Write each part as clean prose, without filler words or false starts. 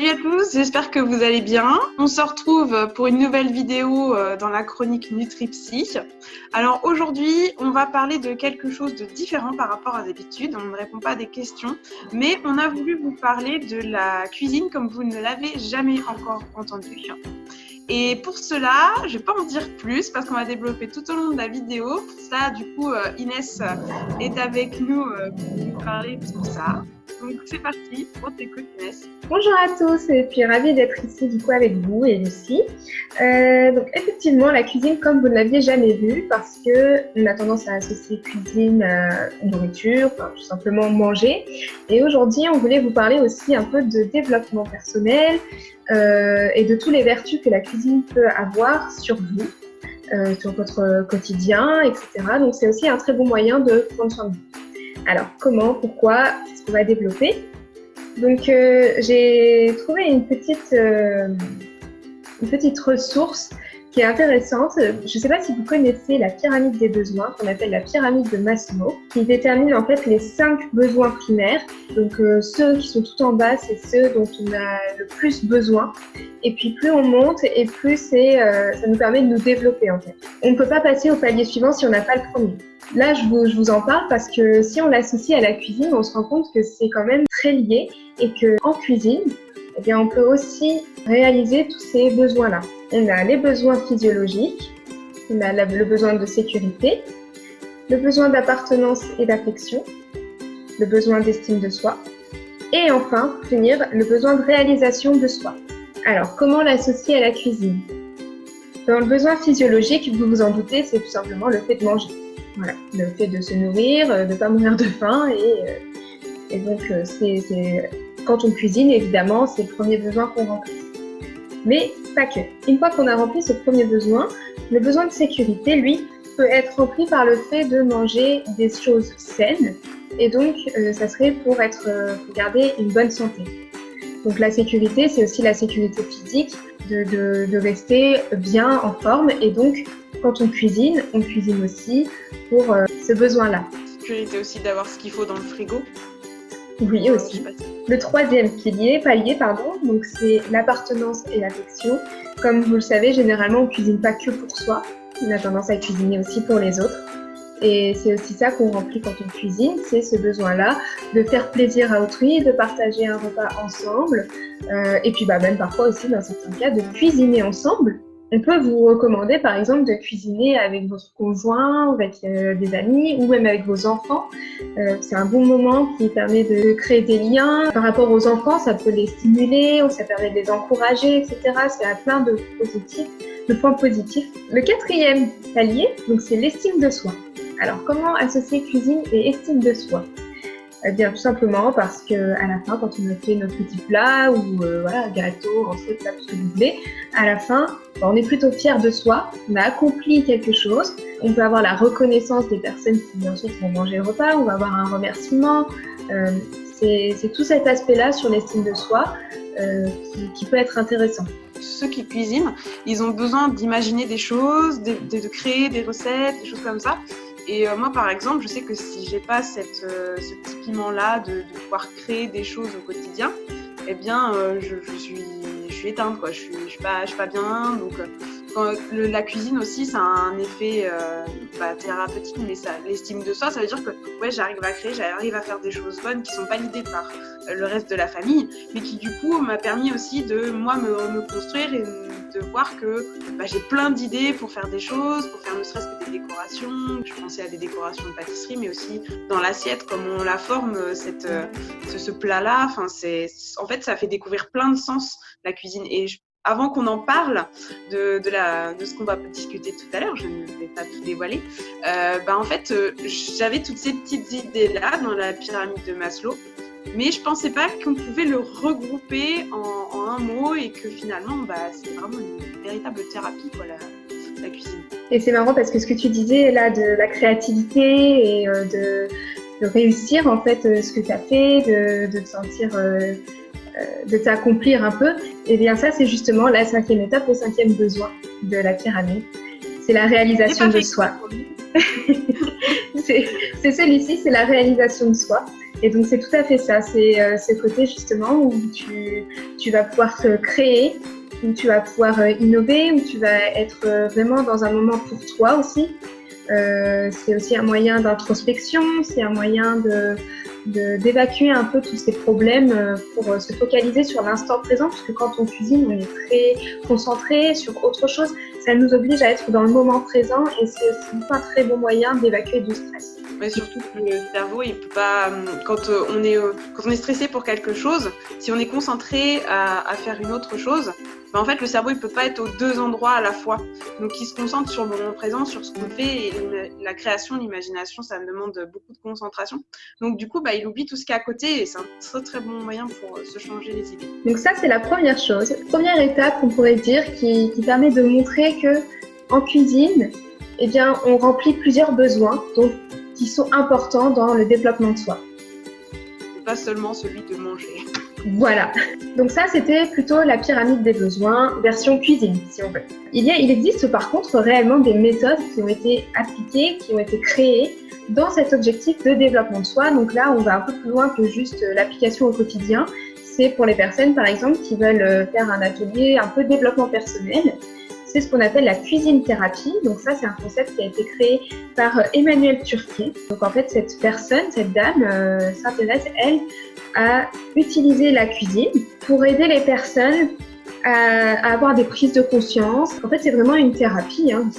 Salut à tous, j'espère que vous allez bien. On se retrouve pour une nouvelle vidéo dans la chronique NutriPsy. Alors aujourd'hui, on va parler de quelque chose de différent par rapport à d'habitude. On ne répond pas à des questions, mais on a voulu vous parler de la cuisine comme vous ne l'avez jamais encore entendu. Et pour cela, je ne vais pas en dire plus parce qu'on va développer tout au long de la vidéo. Pour ça, du coup, Inès est avec nous pour nous parler de tout ça. Donc c'est parti, on t'écoute Inès. Bonjour à tous et puis ravie d'être ici du coup avec vous et Lucie. Donc effectivement la cuisine comme vous ne l'aviez jamais vue parce que on a tendance à associer cuisine à nourriture, enfin, tout simplement manger. Et aujourd'hui on voulait vous parler aussi un peu de développement personnel et de toutes les vertus que la cuisine peut avoir sur vous, sur votre quotidien, etc. Donc c'est aussi un très bon moyen de prendre soin de vous. Alors comment, pourquoi, c'est ce qu'on va développer. Donc j'ai trouvé une petite ressource qui est intéressante. Je ne sais pas si vous connaissez la pyramide des besoins, qu'on appelle la pyramide de Maslow, qui détermine en fait les 5 besoins primaires. Donc ceux qui sont tout en bas, c'est ceux dont on a le plus besoin. Et puis plus on monte et plus ça nous permet de nous développer en fait. On ne peut pas passer au palier suivant si on n'a pas le premier. Là, je vous en parle parce que si on l'associe à la cuisine, on se rend compte que c'est quand même très lié et qu'en cuisine, eh bien, on peut aussi réaliser tous ces besoins-là. On a les besoins physiologiques, on a le besoin de sécurité, le besoin d'appartenance et d'affection, le besoin d'estime de soi et enfin, pour finir, le besoin de réalisation de soi. Alors, comment l'associer à la cuisine? Dans le besoin physiologique, vous vous en doutez, c'est tout simplement le fait de manger. Voilà, le fait de se nourrir, de ne pas mourir de faim et donc quand on cuisine, évidemment, c'est le premier besoin qu'on remplit. Mais pas que. Une fois qu'on a rempli ce premier besoin, le besoin de sécurité, lui, peut être rempli par le fait de manger des choses saines et donc ça serait pour garder une bonne santé. Donc la sécurité, c'est aussi la sécurité physique, de rester bien en forme et donc quand on cuisine aussi pour ce besoin-là. Sécurité aussi d'avoir ce qu'il faut dans le frigo. Oui, aussi. Le troisième palier, donc c'est l'appartenance et l'affection. Comme vous le savez, généralement, on ne cuisine pas que pour soi. On a tendance à cuisiner aussi pour les autres. Et c'est aussi ça qu'on remplit quand on cuisine, c'est ce besoin-là de faire plaisir à autrui, de partager un repas ensemble. Et puis même parfois aussi, dans certains cas, de cuisiner ensemble. On peut vous recommander par exemple de cuisiner avec votre conjoint, ou avec des amis ou même avec vos enfants. C'est un bon moment qui permet de créer des liens. Par rapport aux enfants, ça peut les stimuler, ça permet de les encourager, etc. C'est plein de points positifs. Le quatrième palier, donc c'est l'estime de soi. Alors comment associer cuisine et estime de soi? Eh bien, tout simplement parce que à la fin, quand on a fait notre petit plat ou gâteau, entrée, plat, tout ce que vous voulez, à la fin, on est plutôt fier de soi. On a accompli quelque chose. On peut avoir la reconnaissance des personnes qui ensuite vont manger le repas. On va avoir un remerciement. C'est tout cet aspect-là sur l'estime de soi qui peut être intéressant. Ceux qui cuisinent, ils ont besoin d'imaginer des choses, de créer des recettes, des choses comme ça. Et moi, par exemple, je sais que si j'ai pas ce petit piment-là de pouvoir créer des choses au quotidien, eh bien, je suis éteinte, quoi. Je suis pas bien. Donc, la cuisine aussi, ça a un effet thérapeutique, mais l'estime de soi, ça veut dire que j'arrive à créer, j'arrive à faire des choses bonnes qui sont validées par le reste de la famille, mais qui du coup m'a permis aussi de moi me construire et de voir que j'ai plein d'idées pour faire des choses, pour faire ne serait-ce que des décorations. Je pensais à des décorations de pâtisserie, mais aussi dans l'assiette, comme on la forme, ce plat-là. Enfin, en fait, ça fait découvrir plein de sens la cuisine. Et avant qu'on en parle de ce qu'on va discuter tout à l'heure, je ne vais pas tout dévoiler, en fait, j'avais toutes ces petites idées-là dans la pyramide de Maslow, mais je pensais pas qu'on pouvait le regrouper en un mot et que finalement, c'est vraiment une véritable thérapie, quoi, la cuisine. Et c'est marrant parce que ce que tu disais là de la créativité et de réussir en fait ce que tu as fait, de te sentir... de t'accomplir un peu, et bien ça c'est justement la 5e étape, le 5e besoin de la pyramide. c'est la réalisation de soi. C'est celui-ci, c'est la réalisation de soi. Et donc, c'est tout à fait ça. C'est ce côté, justement, où tu vas pouvoir te créer, où tu vas pouvoir innover, où tu vas être vraiment dans un moment pour toi aussi. C'est aussi un moyen d'introspection, c'est un moyen d'évacuer un peu tous ces problèmes pour se focaliser sur l'instant présent, parce que quand on cuisine, on est très concentré sur autre chose. Ça nous oblige à être dans le moment présent et c'est aussi un très bon moyen d'évacuer du stress. Mais surtout que le cerveau, il peut pas. Quand on est stressé pour quelque chose, si on est concentré à faire une autre chose, ben en fait, le cerveau, il peut pas être aux deux endroits à la fois. Donc, il se concentre sur le moment présent, sur ce qu'on fait. Et la création, l'imagination, ça demande beaucoup de concentration. Donc, du coup, il oublie tout ce qui est à côté et c'est un très, très bon moyen pour se changer les idées. Donc ça, c'est la première chose. Première étape, on pourrait dire, qui permet de montrer que en cuisine, eh bien, on remplit plusieurs besoins qui sont importants dans le développement de soi. Et pas seulement celui de manger. Voilà. Donc ça, c'était plutôt la pyramide des besoins, version cuisine, si on veut. Il existe par contre réellement des méthodes qui ont été appliquées, qui ont été créées dans cet objectif de développement de soi. Donc là, on va un peu plus loin que juste l'application au quotidien. C'est pour les personnes, par exemple, qui veulent faire un atelier un peu développement personnel. C'est ce qu'on appelle la cuisine thérapie. Donc ça, c'est un concept qui a été créé par Emmanuelle Turquet. Donc en fait, cette dame, s'intéresse, elle, à utiliser la cuisine pour aider les personnes à avoir des prises de conscience. En fait, c'est vraiment une thérapie, hein.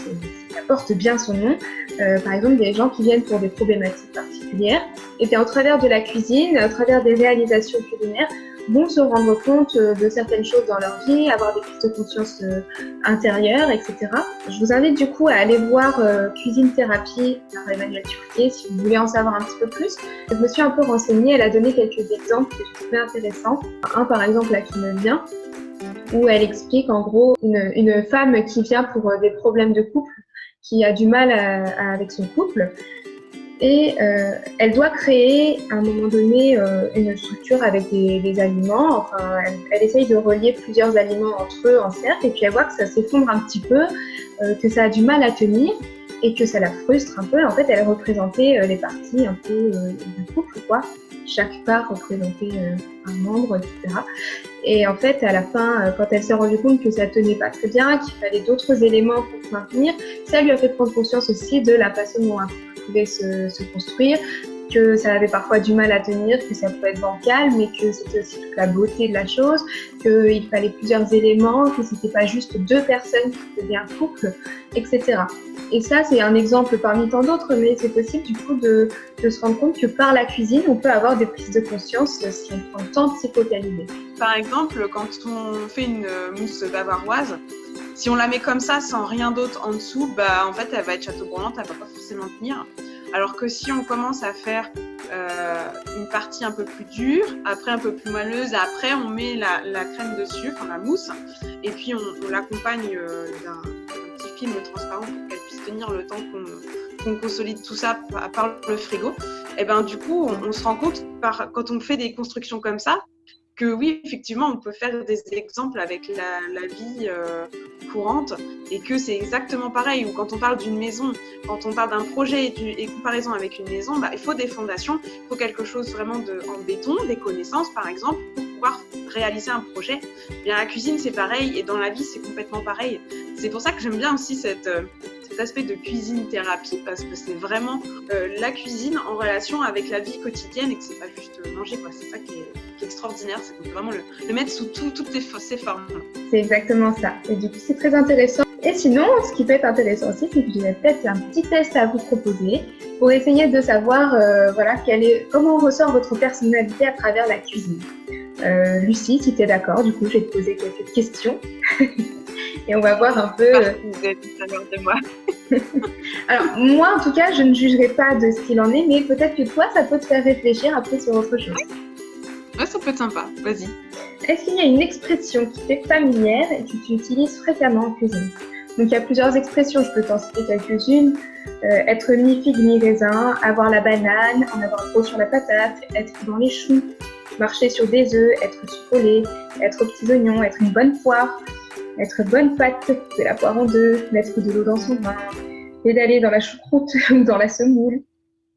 Ça porte bien son nom. Par exemple, des gens qui viennent pour des problématiques particulières. Et bien, au travers de la cuisine, au travers des réalisations culinaires, vont se rendre compte de certaines choses dans leur vie, avoir des prises de conscience intérieures, etc. Je vous invite du coup à aller voir Cuisine Thérapie par Emmanuelle Turquet si vous voulez en savoir un petit peu plus. Je me suis un peu renseignée, elle a donné quelques exemples que je trouvais intéressants. Un par exemple là qui me vient, où elle explique en gros une femme qui vient pour des problèmes de couple, qui a du mal avec son couple. Et elle doit créer à un moment donné une structure avec des aliments. Enfin, elle essaye de relier plusieurs aliments entre eux en cercle et puis elle voit que ça s'effondre un petit peu, que ça a du mal à tenir et que ça la frustre un peu. En fait, elle représentait les parties un peu du couple, quoi. Chaque part représentait un membre, etc. Et en fait, à la fin, quand elle s'est rendue compte que ça tenait pas très bien, qu'il fallait d'autres éléments pour se maintenir, ça lui a fait prendre conscience aussi de la façon dont un couple pouvait se construire, que ça avait parfois du mal à tenir, que ça pouvait être bancal, mais que c'était aussi toute la beauté de la chose, qu'il fallait plusieurs éléments, que c'était pas juste deux personnes qui faisaient un couple, etc. Et ça, c'est un exemple parmi tant d'autres, mais c'est possible du coup de se rendre compte que par la cuisine, on peut avoir des prises de conscience si on prend le temps de s'y focaliser. Par exemple, quand on fait une mousse bavaroise, si on la met comme ça, sans rien d'autre en dessous, en fait, elle va être châteaubrûlante, elle va pas forcément tenir. Alors que si on commence à faire une partie un peu plus dure, après un peu plus moelleuse, et après on met la crème dessus, enfin la mousse, et puis on l'accompagne d'un petit film transparent pour qu'elle puisse tenir le temps qu'on consolide tout ça par le frigo. Et du coup, on se rend compte quand on fait des constructions comme ça, que oui, effectivement, on peut faire des exemples avec la vie courante et que c'est exactement pareil. Ou quand on parle d'une maison, quand on parle d'un projet et comparaison avec une maison, il faut des fondations, il faut quelque chose vraiment en béton, des connaissances par exemple, pour pouvoir réaliser un projet. Bien, la cuisine, c'est pareil et dans la vie, c'est complètement pareil. C'est pour ça que j'aime bien aussi cet aspect de cuisine thérapie parce que c'est vraiment la cuisine en relation avec la vie quotidienne et que c'est pas juste manger, quoi. C'est ça qui est extraordinaire, c'est qu'on peut vraiment le mettre sous toutes ses formes. C'est exactement ça. Et du coup, c'est très intéressant. Et sinon, ce qui peut être intéressant aussi, c'est que j'ai peut-être un petit test à vous proposer pour essayer de savoir comment ressort votre personnalité à travers la cuisine. Lucie, si tu es d'accord, du coup, je vais te poser quelques questions. Et on va voir un peu... Vous êtes de moi. Alors, moi, en tout cas, je ne jugerai pas de ce qu'il en est, mais peut-être que toi, ça peut te faire réfléchir après sur autre chose. Ouais, ça peut être sympa. Vas-y. Est-ce qu'il y a une expression qui t'est familière et que tu utilises fréquemment en cuisine? Donc, il y a plusieurs expressions, je peux t'en citer quelques-unes. Être ni figue ni raisin, avoir la banane, en avoir trop sur la patate, être dans les choux, marcher sur des œufs, être sucré, être aux petits oignons, être une bonne poire. être bonne pâte, couper la poire en deux, mettre de l'eau dans son bain, pédaler dans la choucroute ou dans la semoule,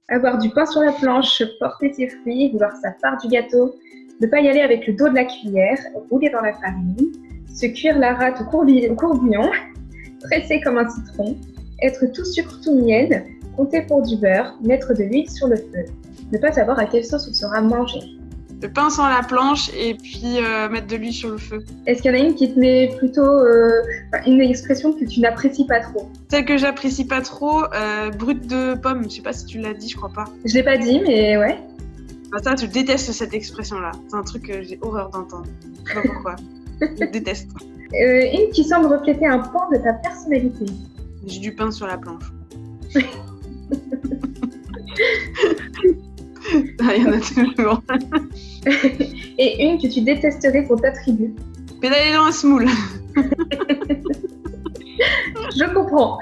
avoir du pain sur la planche, porter ses fruits, vouloir sa part du gâteau, ne pas y aller avec le dos de la cuillère, rouler dans la farine, se cuire la rate au courbillon, presser comme un citron, être tout sucre tout miel, compter pour du beurre, mettre de l'huile sur le feu, ne pas savoir à quelle sauce on sera mangé. Le pain sur la planche et puis mettre de l'huile sur le feu. Est-ce qu'il y en a une qui te met plutôt une expression que tu n'apprécies pas trop? Celle que j'apprécie pas trop, brute de pomme. Je sais pas si tu l'as dit, je crois pas. Je l'ai pas dit, mais ouais. Bah ça, je déteste cette expression-là. C'est un truc que j'ai horreur d'entendre. Je sais pas pourquoi. Je déteste. Une qui semble refléter un pan de ta personnalité. J'ai du pain sur la planche. Il y en a toujours. Et une que tu détesterais qu'on t'attribue. Pédaler dans la semoule. Je comprends.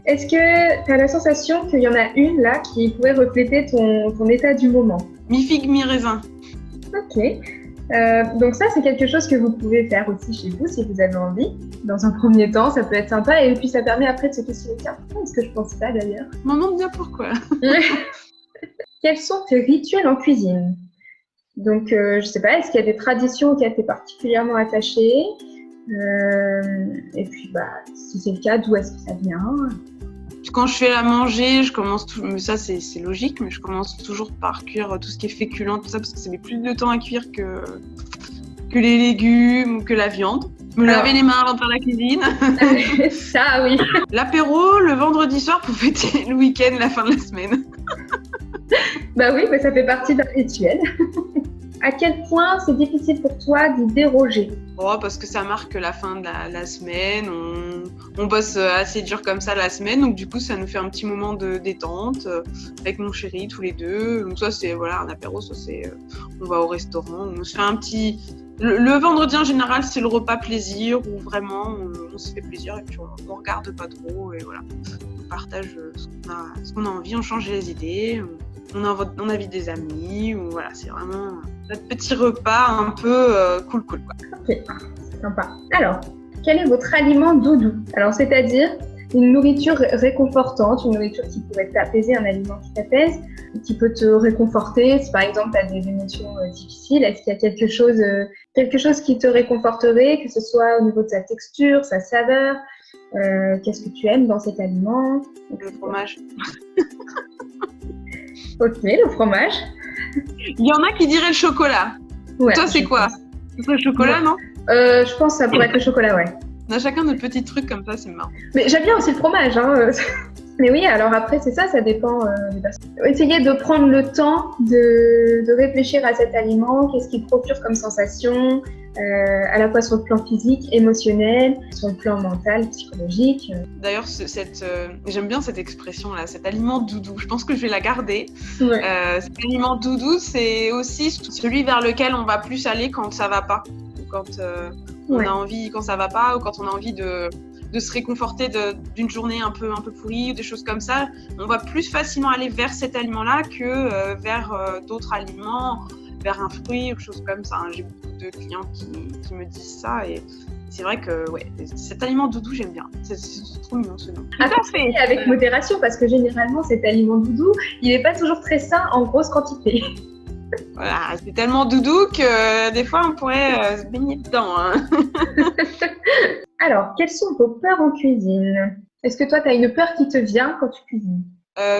Est-ce que tu as la sensation qu'il y en a une là qui pourrait refléter ton état du moment? Mi-figue, mi-raisin. Ok. Donc ça, c'est quelque chose que vous pouvez faire aussi chez vous si vous avez envie. Dans un premier temps, ça peut être sympa et puis ça permet après de se questionner. Tiens, pourquoi est-ce que je pense ça d'ailleurs? Maman me dit pourquoi. Quels sont tes rituels en cuisine? Donc, je sais pas, est-ce qu'il y a des traditions auxquelles tu es particulièrement attachée? Et puis, si c'est le cas, d'où est-ce que ça vient? Quand je fais à manger, je commence toujours, mais ça c'est logique, mais je commence toujours par cuire tout ce qui est féculent, tout ça, parce que ça met plus de temps à cuire que les légumes ou que la viande. Me laver les mains avant de faire la cuisine. Ça, oui. L'apéro, le vendredi soir pour fêter le week-end, la fin de la semaine. Bah oui, mais ça fait partie d'un rituel. À quel point c'est difficile pour toi d'y déroger? Parce que ça marque la fin de la semaine. On bosse assez dur comme ça la semaine, donc du coup ça nous fait un petit moment de détente avec mon chéri tous les deux. Donc soit c'est un apéro, soit c'est on va au restaurant, on se fait un petit. Le vendredi en général c'est le repas plaisir où vraiment on se fait plaisir et puis on regarde pas trop et voilà. On partage ce qu'on a envie, on change les idées. On invite des amis, ou voilà, c'est vraiment notre petit repas un peu cool quoi. Ok, sympa. Alors, quel est votre aliment doudou? Alors, c'est-à-dire une nourriture réconfortante, une nourriture qui pourrait t'apaiser, un aliment qui t'apaise, qui peut te réconforter. Si par exemple tu as des émotions difficiles, est-ce qu'il y a quelque chose qui te réconforterait, que ce soit au niveau de sa texture, sa saveur? Qu'est-ce que tu aimes dans cet aliment? Le fromage. Ok, le fromage. Il y en a qui diraient le chocolat. Ouais, toi, c'est quoi? C'est le chocolat, non? Je pense que ça pourrait être le chocolat, ouais. On a chacun notre petits trucs comme ça, c'est marrant. Mais j'aime bien aussi le fromage, hein. Mais oui, alors après, c'est ça dépend des personnes. Essayez de prendre le temps de réfléchir à cet aliment, qu'est-ce qu'il procure comme sensation, à la fois sur le plan physique, émotionnel, sur le plan mental, psychologique. D'ailleurs, j'aime bien cette expression-là, cet aliment doudou. Je pense que je vais la garder. Ouais. Cet aliment doudou, c'est aussi celui vers lequel on va plus aller quand ça va pas, ou quand on a envie, quand ça va pas, ou quand on a envie de se réconforter d'une journée un peu pourrie ou des choses comme ça. On va plus facilement aller vers cet aliment-là que vers d'autres aliments, vers un fruit ou choses comme ça. J'ai beaucoup de clients qui me disent ça et c'est vrai que cet aliment doudou, j'aime bien. C'est trop mignon ce nom. Attention, avec modération, parce que généralement, cet aliment doudou, il n'est pas toujours très sain en grosse quantité. Voilà, c'est tellement doudou que des fois, on pourrait se baigner dedans. Hein. Alors, quelles sont vos peurs en cuisine? Est-ce que toi, tu as une peur qui te vient quand tu cuisines?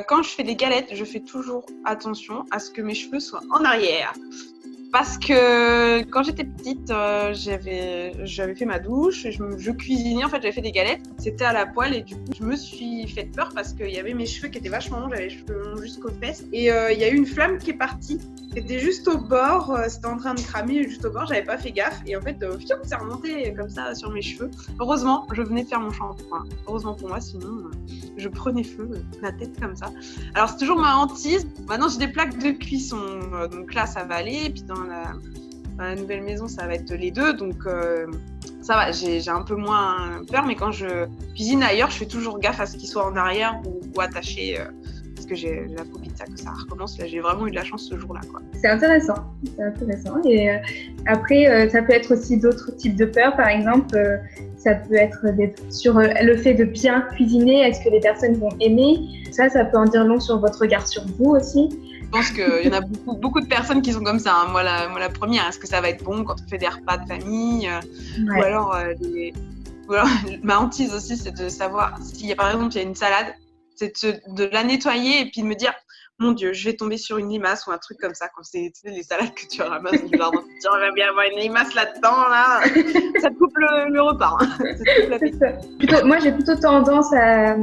Quand je fais des galettes, je fais toujours attention à ce que mes cheveux soient en arrière. Parce que quand j'étais petite, j'avais fait ma douche, je cuisinais, en fait j'avais fait des galettes, c'était à la poêle et du coup je me suis fait peur parce qu'il y avait mes cheveux qui étaient vachement longs, j'avais les cheveux longs jusqu'aux fesses et il y a eu une flamme qui est partie, c'était juste au bord, c'était en train de cramer juste au bord, j'avais pas fait gaffe et en fait c'est remonté comme ça sur mes cheveux. Heureusement, je venais de faire mon shampoing, heureusement pour moi, sinon je prenais feu, la tête comme ça. Alors c'est toujours ma hantise, maintenant j'ai des plaques de cuisson, donc là ça va aller et puis dans la nouvelle maison, ça va être les deux, donc ça va, j'ai un peu moins peur, mais quand je cuisine ailleurs, je fais toujours gaffe à ce qu'il soit en arrière ou attaché, parce que j'ai la phobie que ça recommence. Là, j'ai vraiment eu de la chance ce jour-là, quoi. C'est intéressant. Et après, ça peut être aussi d'autres types de peurs. Par exemple, ça peut être sur le fait de bien cuisiner. Est-ce que les personnes vont aimer? Ça peut en dire long sur votre regard sur vous aussi. Je pense qu'il y en a beaucoup de personnes qui sont comme ça. Hein. Moi, la première, est-ce que ça va être bon quand on fait des repas de famille Ou alors, ma hantise aussi, c'est de savoir si, par exemple, il y a une salade, c'est de la nettoyer et puis de me dire, mon Dieu, je vais tomber sur une limace ou un truc comme ça. Quand c'est les salades que tu ramasses du jardin, tu te dis, il va bien avoir une limace là-dedans, là. Ça te coupe le repas. Hein. C'est ça. Moi, j'ai plutôt tendance à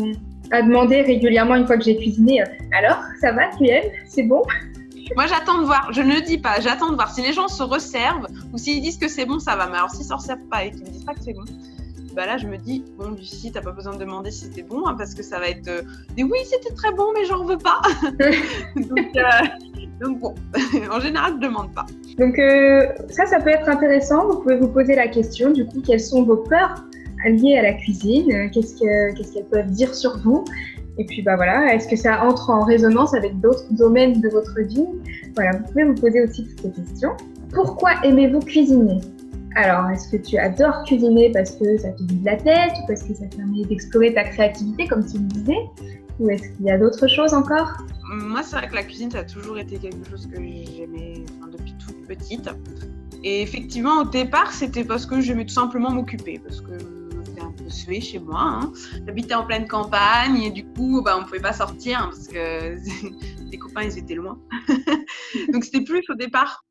demander régulièrement une fois que j'ai cuisiné, alors, ça va, tu aimes? C'est bon? Moi, j'attends de voir. Je ne le dis pas. J'attends de voir. Si les gens se resservent ou s'ils disent que c'est bon, ça va. Mais alors, s'ils ne se resservent pas et qu'ils ne me disent pas que c'est bon, bah là, je me dis, bon, Lucie, tu n'as pas besoin de demander si c'était bon, hein, parce que ça va être des oui, c'était très bon, mais j'en veux pas. donc bon, en général, je ne demande pas. Donc, ça peut être intéressant. Vous pouvez vous poser la question, du coup, quelles sont vos peurs liées à la cuisine? Qu'est-ce qu'elles peuvent dire sur vous? Et puis, voilà, est-ce que ça entre en résonance avec d'autres domaines de votre vie? Voilà, vous pouvez vous poser aussi toutes ces questions. Pourquoi aimez-vous cuisiner? Alors, est-ce que tu adores cuisiner parce que ça te vide la tête ou parce que ça te permet d'explorer ta créativité, comme tu le disais? Ou est-ce qu'il y a d'autres choses encore? Moi, c'est vrai que la cuisine, ça a toujours été quelque chose que j'aimais depuis toute petite. Et effectivement, au départ, c'était parce que j'aimais tout simplement m'occuper, parce que c'était un peu sué chez moi. Hein. J'habitais en pleine campagne et du coup, on ne pouvait pas sortir hein, parce que les copains, ils étaient loin. Donc, c'était plus au départ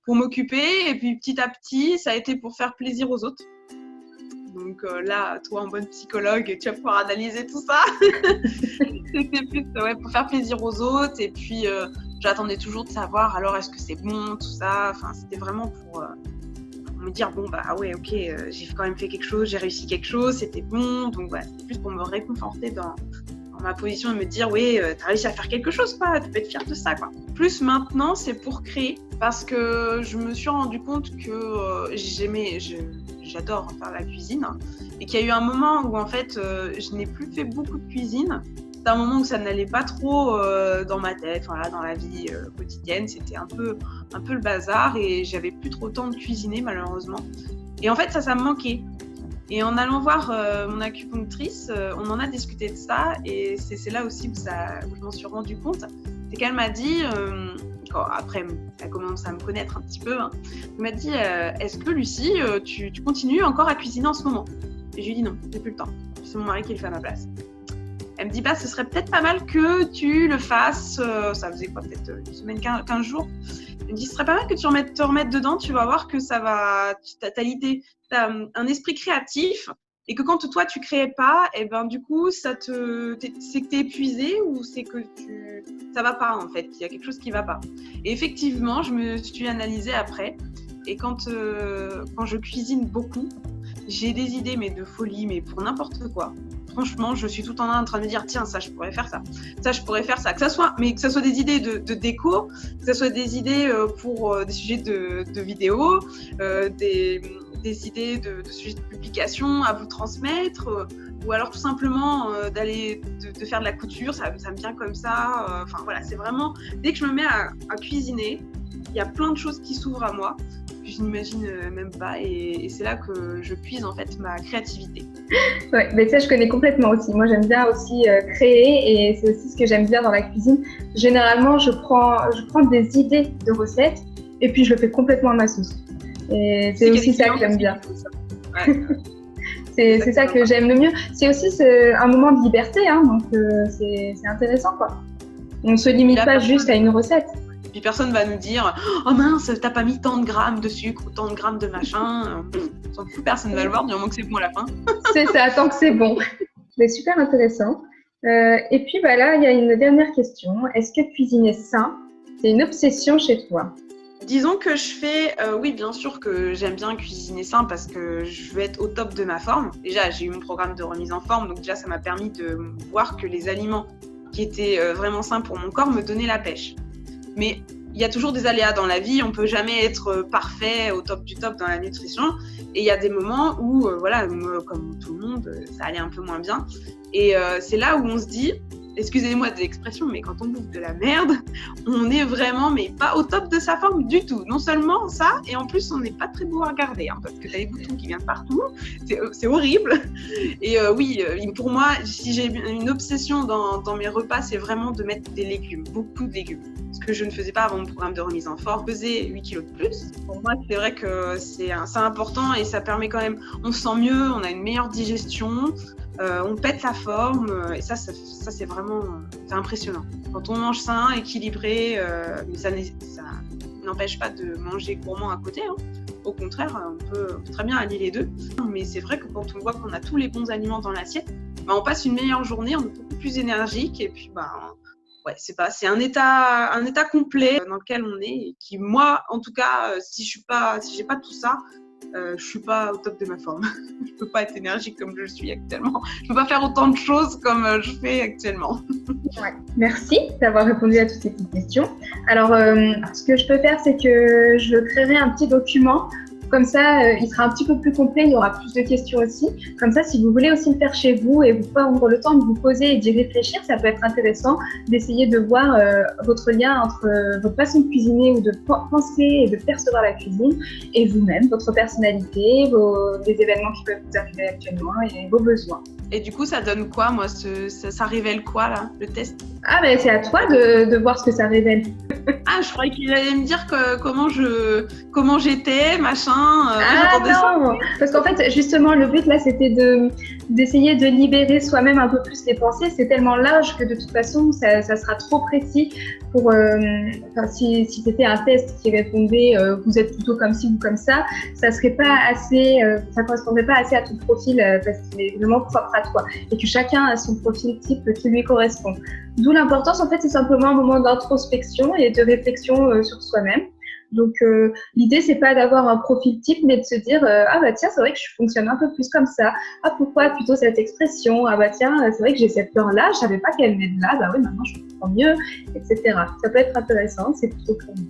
pour m'occuper et puis petit à petit, ça a été pour faire plaisir aux autres. Donc là, toi en bonne psychologue, tu vas pouvoir analyser tout ça. C'était plus pour faire plaisir aux autres et puis j'attendais toujours de savoir alors est-ce que c'est bon, tout ça. Enfin, c'était vraiment pour me dire bon j'ai quand même fait quelque chose, j'ai réussi quelque chose, c'était bon. Donc c'était plus pour me réconforter dans ma position et me dire t'as réussi à faire quelque chose, quoi, tu peux être fière de ça, quoi. Plus maintenant, c'est pour créer parce que je me suis rendu compte que j'adore faire la cuisine et qu'il y a eu un moment où en fait je n'ai plus fait beaucoup de cuisine. C'était un moment où ça n'allait pas trop dans ma tête, dans la vie quotidienne, c'était un peu le bazar et j'avais plus trop le temps de cuisiner malheureusement. Et en fait ça me manquait. Et en allant voir mon acupunctrice, on en a discuté de ça et c'est là aussi où je m'en suis rendu compte. C'est qu'elle m'a dit, après elle commence à me connaître un petit peu, hein, elle m'a dit est-ce que Lucie, tu continues encore à cuisiner en ce moment? Et je lui ai dit non, j'ai plus le temps, c'est mon mari qui le fait à ma place. Elle me dit ce serait peut-être pas mal que tu le fasses, ça faisait quoi, peut-être une semaine, 15 jours. Elle me dit ce serait pas mal que tu te remettes dedans, tu vas voir que ça va, t'as l'idée, t'as un esprit créatif et que quand toi tu créais pas, et du coup c'est que t'es épuisé ou c'est que ça va pas en fait, il y a quelque chose qui va pas. Et effectivement, je me suis analysée après et quand je cuisine beaucoup, j'ai des idées mais de folie, mais pour n'importe quoi. Franchement, je suis tout le temps en train de me dire tiens, ça je pourrais faire ça, ça je pourrais faire ça, que ça soit des idées de déco, que ça soit des idées pour des sujets de vidéos, des idées de sujets de publication à vous transmettre, ou alors tout simplement d'aller de faire de la couture, ça me vient comme ça. C'est vraiment dès que je me mets à cuisiner, il y a plein de choses qui s'ouvrent à moi. Je n'imagine même pas et c'est là que je puise en fait ma créativité. Ouais, mais ça je connais complètement aussi. Moi j'aime bien aussi créer et c'est aussi ce que j'aime bien dans la cuisine. Généralement je prends des idées de recettes et puis je le fais complètement à ma sauce. Et c'est aussi ça que j'aime bien. Ouais. c'est ça que j'aime le mieux. C'est aussi un moment de liberté, hein, donc c'est intéressant quoi. On ne se limite pas juste à une recette. Puis personne va nous dire « Oh mince, t'as pas mis tant de grammes de sucre ou tant de grammes de machin. » On s'en fout, personne va le voir du moment que c'est bon à la fin. C'est ça, tant que c'est bon. C'est super intéressant. Et puis là, il y a une dernière question. Est-ce que cuisiner sain, c'est une obsession chez toi? Disons que je fais, oui bien sûr que j'aime bien cuisiner sain parce que je veux être au top de ma forme. Déjà, j'ai eu mon programme de remise en forme, donc déjà ça m'a permis de voir que les aliments qui étaient vraiment sains pour mon corps me donnaient la pêche. Mais il y a toujours des aléas dans la vie, on ne peut jamais être parfait au top du top dans la nutrition. Et il y a des moments où, comme tout le monde, ça allait un peu moins bien. Et c'est là où on se dit, excusez-moi de l'expression, mais quand on bouffe de la merde, on est vraiment, mais pas au top de sa forme du tout. Non seulement ça, et en plus, on n'est pas très beau à regarder, hein, parce que t'as les boutons qui viennent partout, c'est horrible. Et oui, pour moi, si j'ai une obsession dans mes repas, c'est vraiment de mettre des légumes, beaucoup de légumes. Ce que je ne faisais pas avant mon programme de remise en forme, peser 8 kilos de plus. Pour moi, c'est vrai que c'est important et ça permet quand même, on se sent mieux, on a une meilleure digestion, on pète la forme et ça c'est vraiment c'est impressionnant. Quand on mange sain, équilibré, mais ça n'empêche pas de manger gourmand à côté. Hein. Au contraire, on peut très bien allier les deux. Mais c'est vrai que quand on voit qu'on a tous les bons aliments dans l'assiette, on passe une meilleure journée, on est beaucoup plus énergique et puis ouais, c'est un état complet dans lequel on est et qui, moi, en tout cas, si j'ai pas tout ça, je suis pas au top de ma forme. Je peux pas être énergique comme je suis actuellement. Je peux pas faire autant de choses comme je fais actuellement. Ouais. Merci d'avoir répondu à toutes ces petites questions. Alors, ce que je peux faire, c'est que je créerai un petit document. Comme ça, il sera un petit peu plus complet, il y aura plus de questions aussi. Comme ça, si vous voulez aussi le faire chez vous et vous prendre le temps de vous poser et d'y réfléchir, ça peut être intéressant d'essayer de voir votre lien entre votre façon de cuisiner ou de penser et de percevoir la cuisine et vous-même, votre personnalité, les événements qui peuvent vous arriver actuellement et vos besoins. Et du coup, ça donne quoi, moi, ça révèle quoi, là, le test? Ah, ben c'est à toi de voir ce que ça révèle. Ah, je croyais qu'il allait me dire comment j'étais, machin. Ah non, parce qu'en fait, justement, le but là, c'était d'essayer de libérer soi-même un peu plus les pensées. C'est tellement large que de toute façon, ça sera trop précis pour. Si c'était un test qui répondait vous êtes plutôt comme ci ou comme ça serait pas assez, ça correspondrait pas assez à ton profil parce qu'il est vraiment propre à toi et que chacun a son profil type qui lui correspond. D'où l'importance, en fait, c'est simplement un moment d'introspection et de réflexion sur soi-même. Donc, l'idée, c'est pas d'avoir un profil type, mais de se dire ah bah tiens, c'est vrai que je fonctionne un peu plus comme ça. Ah, pourquoi plutôt cette expression? Ah bah tiens, c'est vrai que j'ai cette peur-là, je savais pas qu'elle venait de là. Bah oui, maintenant je comprends mieux, etc. Ça peut être intéressant, c'est plutôt pour moi.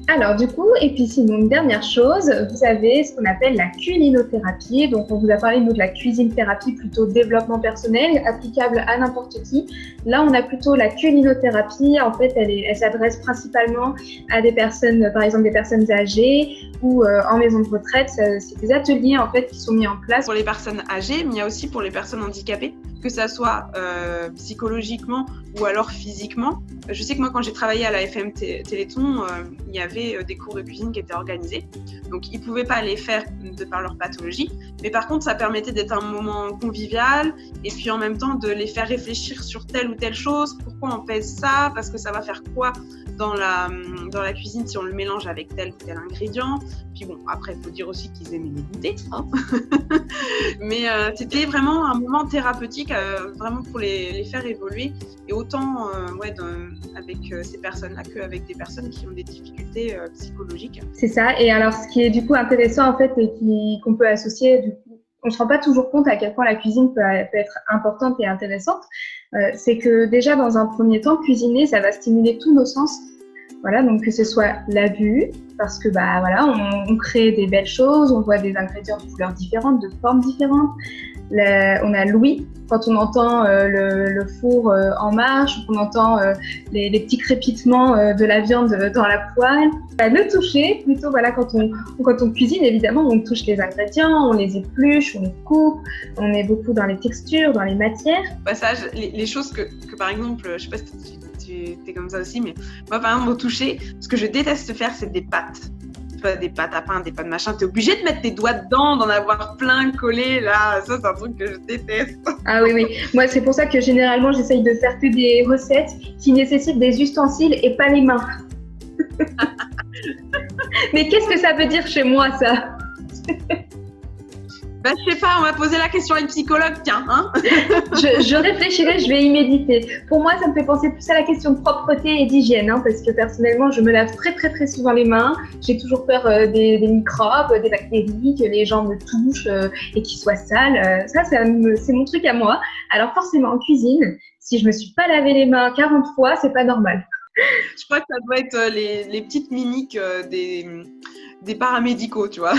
Alors du coup, et puis sinon, une dernière chose, vous avez ce qu'on appelle la culinothérapie. Donc on vous a parlé, nous, de la cuisine thérapie, plutôt développement personnel, applicable à n'importe qui. Là, on a plutôt la culinothérapie. En fait, elle s'adresse principalement à des personnes, par exemple des personnes âgées ou en maison de retraite. C'est des ateliers en fait qui sont mis en place. Pour les personnes âgées, mais il y a aussi pour les personnes handicapées, que ça soit psychologiquement ou alors physiquement. Je sais que moi, quand j'ai travaillé à la FM Téléthon, il y avait des cours de cuisine qui étaient organisés. Donc, ils ne pouvaient pas les faire de par leur pathologie. Mais par contre, ça permettait d'être un moment convivial et puis en même temps de les faire réfléchir sur telle ou telle chose. Pourquoi on pèse ça? Parce que ça va faire quoi dans la cuisine si on le mélange avec tel ou tel ingrédient. Puis bon, après, il faut dire aussi qu'ils aimaient les goûter. Hein. Mais c'était vraiment un moment thérapeutique, vraiment pour les faire évoluer. Et autant avec ces personnes-là qu'avec des personnes qui ont des difficultés psychologiques. C'est ça. Et alors, ce qui est du coup intéressant, en fait, et qu'on peut associer, du coup, on ne se rend pas toujours compte à quel point la cuisine peut être importante et intéressante, c'est que déjà, dans un premier temps, cuisiner, ça va stimuler tous nos sens. Voilà, donc que ce soit la vue, parce que on crée des belles choses, on voit des ingrédients de couleurs différentes, de formes différentes. On a l'ouïe, quand on entend le four en marche, on entend les petits crépitements de la viande dans la poêle. Le toucher, plutôt quand on cuisine, évidemment, on touche les ingrédients, on les épluche, on les coupe, on est beaucoup dans les textures, dans les matières. Passage, les choses que par exemple, je sais pas si tu es comme ça aussi, mais moi par exemple au toucher, ce que je déteste faire, c'est des pâtes. Des pâtes à pain, des pâtes machin, t'es obligé de mettre tes doigts dedans, d'en avoir plein collés là, ça c'est un truc que je déteste. Ah oui, moi c'est pour ça que généralement j'essaye de faire que des recettes qui nécessitent des ustensiles et pas les mains. Mais qu'est-ce que ça veut dire chez moi ça? Je sais pas, on va poser la question à une psychologue, tiens. Hein. je réfléchirai, je vais y méditer. Pour moi, ça me fait penser plus à la question de propreté et d'hygiène, parce que personnellement, je me lave très très très souvent les mains. J'ai toujours peur des microbes, des bactéries, que les gens me touchent et qu'ils soient sales. Ça, c'est mon truc à moi. Alors forcément, en cuisine, si je me suis pas lavé les mains 40 fois, c'est pas normal. Je crois que ça doit être les petites mimiques des paramédicaux, tu vois.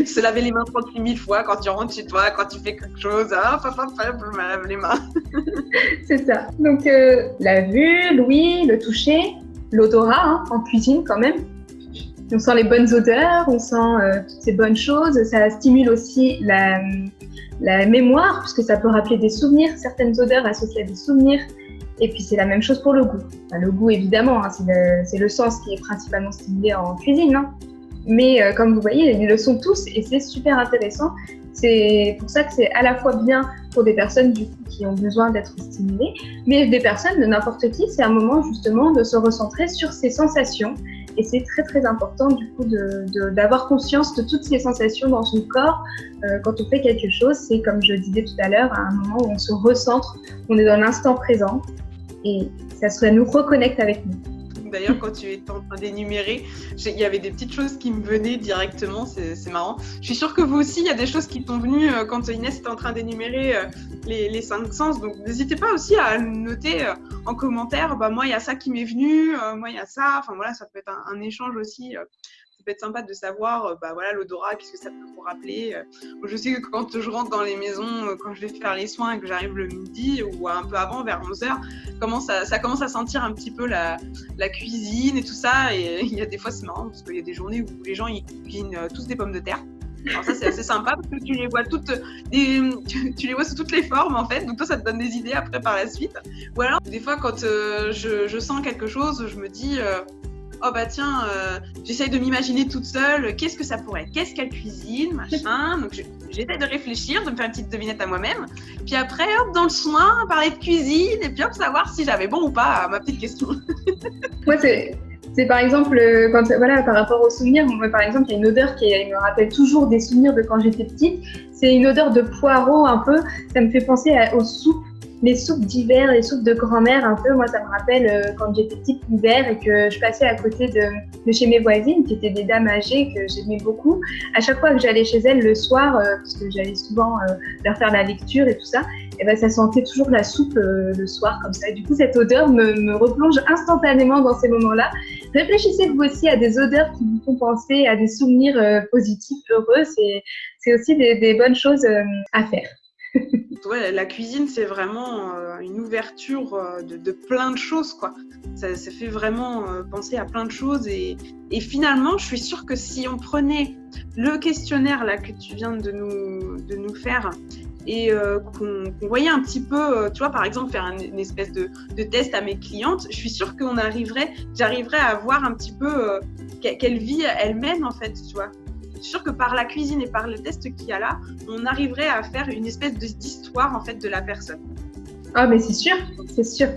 Se laver les mains 36 000 fois quand tu rentres chez toi, quand tu fais quelque chose. Je me lave les mains. C'est ça. Donc, la vue, l'ouïe, le toucher, l'odorat, en cuisine quand même. On sent les bonnes odeurs, on sent toutes ces bonnes choses. Ça stimule aussi la mémoire, puisque ça peut rappeler des souvenirs, certaines odeurs associées à des souvenirs. Et puis c'est la même chose pour le goût. Enfin, le goût, évidemment, c'est le sens qui est principalement stimulé en cuisine. Mais comme vous voyez, ils le sont tous et c'est super intéressant. C'est pour ça que c'est à la fois bien pour des personnes du coup, qui ont besoin d'être stimulées, mais des personnes de n'importe qui, c'est un moment justement de se recentrer sur ces sensations. Et c'est très très important du coup d'avoir conscience de toutes ces sensations dans son corps quand on fait quelque chose. C'est comme je disais tout à l'heure, à un moment où on se recentre, on est dans l'instant présent et ça nous reconnecte avec nous. D'ailleurs, quand tu étais en train d'énumérer, il y avait des petites choses qui me venaient directement, c'est marrant. Je suis sûre que vous aussi, il y a des choses qui sont venues quand Inès était en train d'énumérer les 5 sens. Donc, n'hésitez pas aussi à noter en commentaire, moi, il y a ça qui m'est venu, moi, il y a ça. Enfin, voilà, ça peut être un échange aussi. Ça peut être sympa de savoir l'odorat, qu'est-ce que ça peut vous rappeler. Je sais que quand je rentre dans les maisons, quand je vais faire les soins et que j'arrive le midi ou un peu avant, vers 11h, ça commence à sentir un petit peu la cuisine et tout ça. Et il y a des fois, c'est marrant parce qu'il y a des journées où les gens ils cuisinent tous des pommes de terre. Alors ça, c'est assez sympa parce que tu les vois tu les vois sous toutes les formes en fait. Donc toi, ça te donne des idées après par la suite. Ou alors, des fois, quand je sens quelque chose, je me dis... oh bah tiens, j'essaye de m'imaginer toute seule, qu'est-ce que ça pourrait être, qu'est-ce qu'elle cuisine, machin. Donc j'essaie de réfléchir, de me faire une petite devinette à moi-même. Puis après, hop, dans le soin, parler de cuisine, et puis hop, savoir si j'avais bon ou pas à ma petite question. Moi, c'est par exemple, par rapport aux souvenirs, moi, par exemple, il y a une odeur qui me rappelle toujours des souvenirs de quand j'étais petite. C'est une odeur de poireau un peu, ça me fait penser aux soupes. Les soupes d'hiver, les soupes de grand-mère un peu, moi ça me rappelle quand j'étais petite l'hiver et que je passais à côté de chez mes voisines qui étaient des dames âgées que j'aimais beaucoup. À chaque fois que j'allais chez elles le soir, parce que j'allais souvent leur faire la lecture et tout ça, et ben ça sentait toujours la soupe le soir comme ça. Et du coup cette odeur me replonge instantanément dans ces moments-là. Réfléchissez vous aussi à des odeurs qui vous font penser à des souvenirs positifs, heureux, c'est aussi des bonnes choses à faire. Ouais, la cuisine, c'est vraiment une ouverture de plein de choses, quoi. Ça fait vraiment penser à plein de choses et finalement, je suis sûre que si on prenait le questionnaire là que tu viens de nous faire et qu'on voyait un petit peu, tu vois, par exemple, faire une espèce de test à mes clientes, je suis sûre que j'arriverais à voir un petit peu quelle vie elle mène, en fait, tu vois. Je suis sûre que par la cuisine et par le test qu'il y a là, on arriverait à faire une espèce d'histoire en fait de la personne. Ah mais c'est sûr, c'est sûr.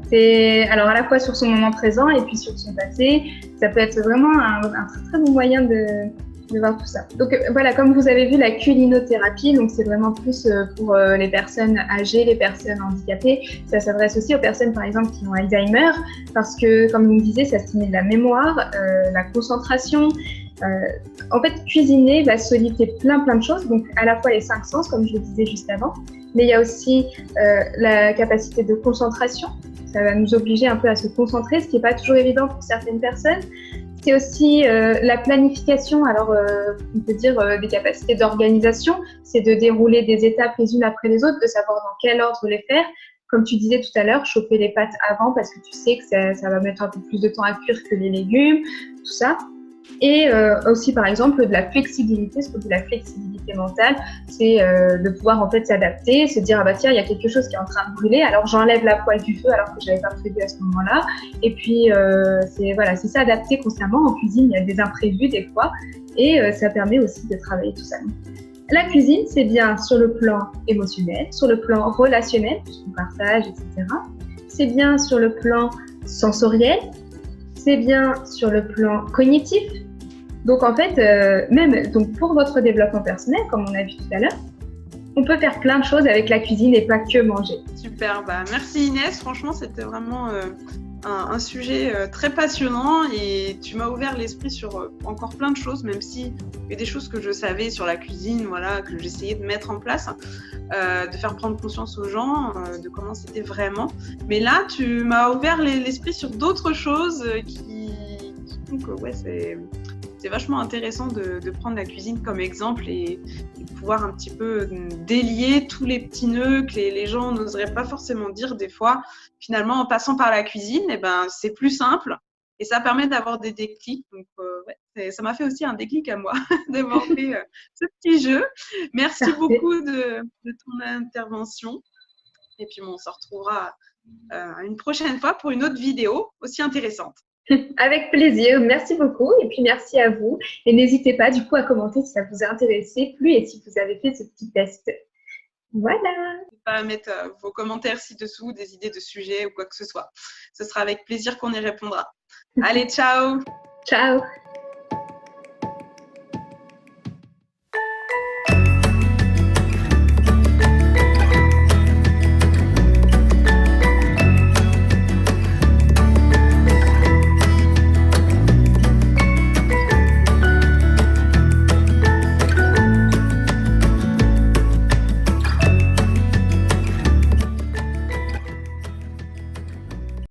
C'est alors à la fois sur son moment présent et puis sur son passé. Ça peut être vraiment un très très bon moyen de voir tout ça. Donc voilà, comme vous avez vu, la culinothérapie, donc c'est vraiment plus pour les personnes âgées, les personnes handicapées. Ça s'adresse aussi aux personnes par exemple qui ont Alzheimer parce que comme vous me disiez, ça stimule la mémoire, la concentration. En fait, cuisiner va solliciter plein de choses, donc à la fois les 5 sens, comme je le disais juste avant, mais il y a aussi la capacité de concentration. Ça va nous obliger un peu à se concentrer, ce qui n'est pas toujours évident pour certaines personnes. C'est aussi la planification, alors on peut dire des capacités d'organisation, c'est de dérouler des étapes les unes après les autres, de savoir dans quel ordre les faire. Comme tu disais tout à l'heure, chauffer les pâtes avant parce que tu sais que ça va mettre un peu plus de temps à cuire que les légumes, tout ça. Et aussi par exemple de la flexibilité, ce qu'on dit la flexibilité mentale, c'est de pouvoir en fait s'adapter, se dire ah bah tiens il y a quelque chose qui est en train de brûler, alors j'enlève la poêle du feu alors que j'avais pas prévu à ce moment-là. Et puis c'est s'adapter constamment. En cuisine il y a des imprévus des fois et ça permet aussi de travailler tout ça. La cuisine c'est bien sur le plan émotionnel, sur le plan relationnel, puisqu'on partage, etc. C'est bien sur le plan sensoriel. C'est bien sur le plan cognitif. Donc en fait, même donc pour votre développement personnel, comme on a vu tout à l'heure, on peut faire plein de choses avec la cuisine et pas que manger. Super, merci Inès. Franchement, c'était vraiment un sujet très passionnant et tu m'as ouvert l'esprit sur encore plein de choses, même si il y a des choses que je savais sur la cuisine, voilà, que j'essayais de mettre en place, de faire prendre conscience aux gens de comment c'était vraiment. Mais là, tu m'as ouvert l'esprit sur d'autres choses qui font que ouais, c'est vachement intéressant de prendre la cuisine comme exemple et de pouvoir un petit peu délier tous les petits nœuds que les gens n'oseraient pas forcément dire des fois. Finalement, en passant par la cuisine, eh ben, c'est plus simple et ça permet d'avoir des déclics. Donc, ouais, ça m'a fait aussi un déclic à moi d'avoir fait ce petit jeu. Merci Parfait. beaucoup de ton intervention. Et puis, on se retrouvera une prochaine fois pour une autre vidéo aussi intéressante. Avec plaisir, merci beaucoup et puis merci à vous. Et n'hésitez pas du coup à commenter si ça vous a intéressé plus et si vous avez fait ce petit test. Voilà. N'hésitez pas à mettre vos commentaires ci-dessous, des idées de sujets ou quoi que ce soit. Ce sera avec plaisir qu'on y répondra. Allez, ciao! Ciao!